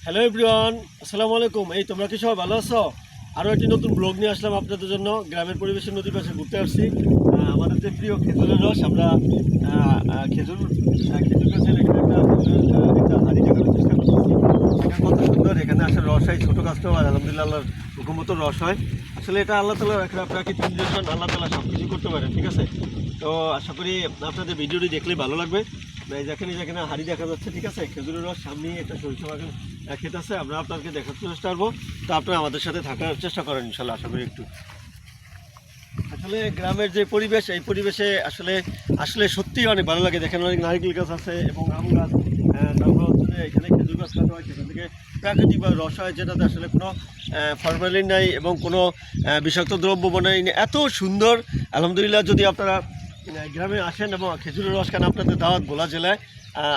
Hello everyone, আসসালামু আলাইকুম। এই তোমরা কি সবাই ভালো আছো? আরও একটি নতুন ব্লগ নিয়ে আসলাম আপনাদের জন্য। গ্রামের পরিবেশের নদীর পাশে ঘুরতে আসছি। আমাদের যে প্রিয় খেজুরের রস, আমরা খেজুর গাছের এখানে একটা হাঁড়ি দেখানোর চেষ্টা করতেছি। এখানে কত সুন্দর, এখানে আসলে রস হয়, ছোটো গাছটাও আর আলহামদুলিল্লাহ আল্লাহর হুকুমত রস হয়। আসলে এটা আল্লাহ তাআলার একটা প্রাকৃতিক নিদর্শন, আল্লাহ তাআলা সব কিছু করতে পারেন, ঠিক আছে? তো আশা করি আপনাদের ভিডিওটি দেখলেই ভালো লাগবে। যেখানে যেখানে হাড়ি দেখা যাচ্ছে, ঠিক আছে, খেজুরের রস, সামনে একটা সরিষা বাগান ক্ষেত আছে, আমরা আপনাকে দেখার চেষ্টা করবো। তো আপনারা আমাদের সাথে থাকার চেষ্টা করেন ইনশাল্লাহ, আশা করি একটু। আসলে গ্রামের যে পরিবেশ, এই পরিবেশে আসলে আসলে সত্যিই অনেক ভালো লাগে। দেখেন অনেক নারকেল গাছ আছে এবং আম গাছ, তারপর হচ্ছে এখানে খেজুর গাছ কাটা হয়, সেখান থেকে প্রাকৃতিকভাবে রস হয়, যেটাতে আসলে কোনো ফরমালিন নাই এবং কোনো বিষাক্ত দ্রব্য বনাই নেই। এত সুন্দর আলহামদুলিল্লাহ। যদি আপনারা গ্রামে আসেন এবং খেজুরের রস খান, আপনাদের দাওয়াত ভোলা জেলায়।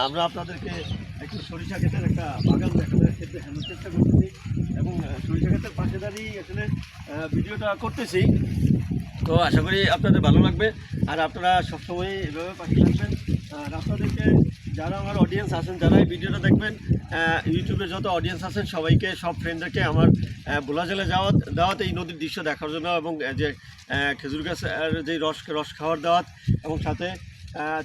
আমরা আপনাদেরকে একটু সরিষা ক্ষেতের একটা বাগান দেখানোর চেষ্টা করতেছি এবং সরিষা ক্ষেতের পাশে দাঁড়িয়ে আসলে ভিডিওটা করতেছি। তো আশা করি আপনাদের ভালো লাগবে আর আপনারা সবসময় এভাবে পাশে থাকবেন। আর আপনাদেরকে যারা আমার অডিয়েন্স আছেন, যারা এই ভিডিওটা দেখবেন, ইউটিউবে যত অডিয়েন্স আছেন সবাইকে, সব ফ্রেন্ডদেরকে আমার ভোলা জেলায় দাওয়াত এই নদীর দৃশ্য দেখার জন্য, এবং যে খেজুর গাছের যে রস খাওয়ার দাওয়াত, এবং সাথে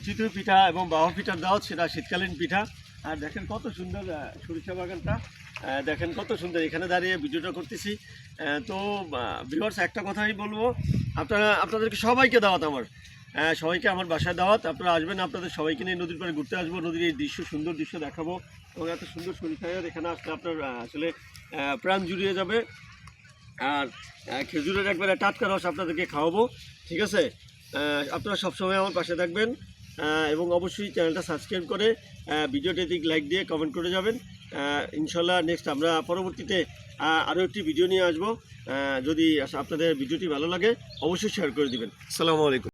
চিতই পিঠা এবং বাহর পিঠার দাওয়াত, সেটা শীতকালীন পিঠা। আর দেখেন কত সুন্দর সরিষা বাগানটা, দেখেন কত সুন্দর, এখানে দাঁড়িয়ে ভিডিওটা করতেছি। তো ভিউয়ার্স, একটা কথাই বলবো, আপনাদেরকে সবাইকে দাওয়াত আমার, সবাইকে আমার বাসায় দাওয়াত। আপনারা আসবেন, আপনাদের সবাইকে নিয়ে নদীর পাড়ে ঘুরতে আসবো, নদীর এই দৃশ্য, সুন্দর দৃশ্য দেখাবো। এবং এত সুন্দর সরিষার এখানে আসলে আপনার আসলে প্রাণ জুড়িয়ে যাবে। আর খেজুরের একবারে টাটকা রস আপনাদেরকে খাওয়াবো, ঠিক আছে? আপনারা সবসময় আমার পাশে থাকবেন এবং অবশ্যই চ্যানেলটা সাবস্ক্রাইব করে ভিডিওটি লাইক দিয়ে কমেন্ট করে যাবেন। ইনশাল্লাহ নেক্সট আমরা পরবর্তীতে আরও একটি ভিডিও নিয়ে আসবো। যদি আপনাদের ভিডিওটি ভালো লাগে অবশ্যই শেয়ার করে দিবেন। আসসালামু আলাইকুম।